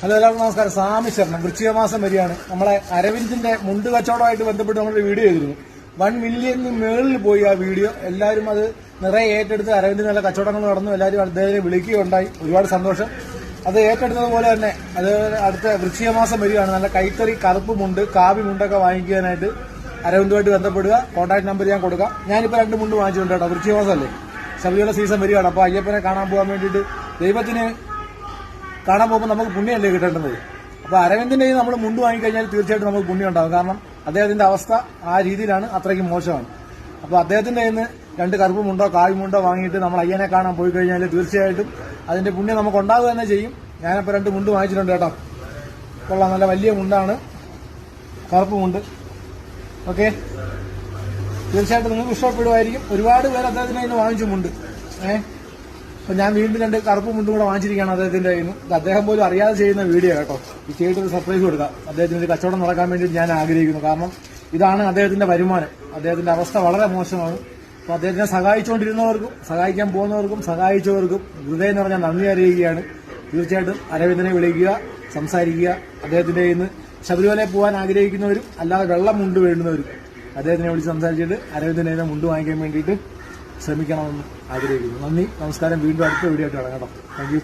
Hello, എല്ലാവർക്കും നമസ്കാരം. സ്വാമി ശരണം. വൃശ്ചിക മാസം വരികയാണ്. നമ്മളെ അരവിന്ദിന്റെ മുണ്ട് കച്ചവടമായിട്ട് ബന്ധപ്പെട്ട് നമ്മളൊരു വീഡിയോ ചെയ്തിരുന്നു. 1 മില്യണിന് മുകളിൽ പോയി ആ വീഡിയോ. എല്ലാവരും അത് നിറയെ ഏറ്റെടുത്ത് അരവിന്ദിന് നല്ല കച്ചവടങ്ങൾ നടന്നു. എല്ലാവരും അദ്ദേഹത്തിനെ വിളിക്കുകയുണ്ടായി. ഒരുപാട് സന്തോഷം. അത് ഏറ്റെടുത്തതുപോലെ തന്നെ അത് അടുത്ത വൃശ്ചിക മാസം വരികയാണ്. നല്ല കൈത്തറി കറുപ്പ് മുണ്ട്, കാവി മുണ്ടൊക്കെ വാങ്ങിക്കാനായിട്ട് അരവിന്ദുമായിട്ട് ബന്ധപ്പെടുക. കോൺടാക്ട് നമ്പർ ഞാൻ കൊടുക്കാം. ഞാനിപ്പോൾ 2 മുണ്ട് വാങ്ങിച്ചിട്ടുണ്ട് കേട്ടോ. വൃശ്ചിക മാസമല്ലേ, ശബരിമല സീസൺ വരികയാണ്. അപ്പോൾ അയ്യപ്പനെ കാണാൻ പോകാൻ വേണ്ടിയിട്ട് ദൈവത്തിന് കാണാൻ പോകുമ്പോൾ നമുക്ക് പുണ്യമല്ലേ കിട്ടേണ്ടത്. അപ്പോൾ അരവിന്ദിന്റെ നമ്മൾ മുണ്ട് വാങ്ങിക്കഴിഞ്ഞാൽ തീർച്ചയായിട്ടും നമുക്ക് പുണ്യം ഉണ്ടാകും. കാരണം അദ്ദേഹത്തിന്റെ അവസ്ഥ ആ രീതിയിലാണ്, അത്രയ്ക്കും മോശമാണ്. അപ്പോൾ അദ്ദേഹത്തിന്റെ കയ്യിൽ നിന്ന് 2 കറുപ്പ് മുണ്ടോ കാവി മുണ്ടോ വാങ്ങിയിട്ട് നമ്മൾ അയ്യനെ കാണാൻ പോയി കഴിഞ്ഞാൽ തീർച്ചയായിട്ടും അതിന്റെ പുണ്യം നമുക്ക് ഉണ്ടാകുക തന്നെ ചെയ്യും. ഞാനിപ്പോൾ 2 മുണ്ട് വാങ്ങിച്ചിട്ടുണ്ട് കേട്ടോ. കൊള്ളാം, നല്ല വലിയ മുണ്ടാണ്, കറുപ്പ് മുണ്ട്. ഓക്കെ, തീർച്ചയായിട്ടും നിങ്ങൾക്ക് ഇഷ്ടപ്പെടുമായിരിക്കും. ഒരുപാട് പേര് അദ്ദേഹത്തിന്റെ കയ്യിൽ നിന്ന് വാങ്ങിച്ചുമുണ്ട്. അപ്പൊ ഞാൻ വീണ്ടും 2 കറുപ്പ് മുണ്ടും കൂടെ വാങ്ങിച്ചിരിക്കുകയാണ് അദ്ദേഹത്തിന്റെ കയ്യിൽ നിന്ന്. അദ്ദേഹം പോലും അറിയാതെ ചെയ്യുന്ന വീഡിയോ കേട്ടോ. ഈ ചെയ്തിട്ടൊരു സർപ്രൈസ് കൊടുക്കാം. അദ്ദേഹത്തിന് ഒരു കച്ചവടം നടക്കാൻ വേണ്ടി ഞാൻ ആഗ്രഹിക്കുന്നു. കാരണം ഇതാണ് അദ്ദേഹത്തിന്റെ വരുമാനം. അദ്ദേഹത്തിന്റെ അവസ്ഥ വളരെ മോശമാണ്. അപ്പൊ അദ്ദേഹത്തിനെ സഹായിച്ചുകൊണ്ടിരുന്നവർക്കും സഹായിക്കാൻ പോകുന്നവർക്കും സഹായിച്ചവർക്കും ഹൃദയം നിറഞ്ഞ നന്ദി അറിയിക്കുകയാണ്. തീർച്ചയായിട്ടും അരവിന്ദനെ വിളിക്കുക, സംസാരിക്കുക. അദ്ദേഹത്തിന്റെ കയ്യിൽ നിന്ന് ശബരിമലയിൽ പോകാൻ ആഗ്രഹിക്കുന്നവരും അല്ലാതെ വെള്ളം മുണ്ട് വേണ്ടുന്നവരും അദ്ദേഹത്തിനെ വിളിച്ച് സംസാരിച്ചിട്ട് അരവിന്ദനെ മുണ്ട് വാങ്ങിക്കാൻ വേണ്ടിയിട്ട് ശ്രമിക്കണമെന്ന് ആഗ്രഹിക്കുന്നു. നന്ദി, നമസ്കാരം. വീണ്ടും അടുത്ത വീഡിയോ ആയിട്ട് കാണാം കേട്ടോ. Thank you.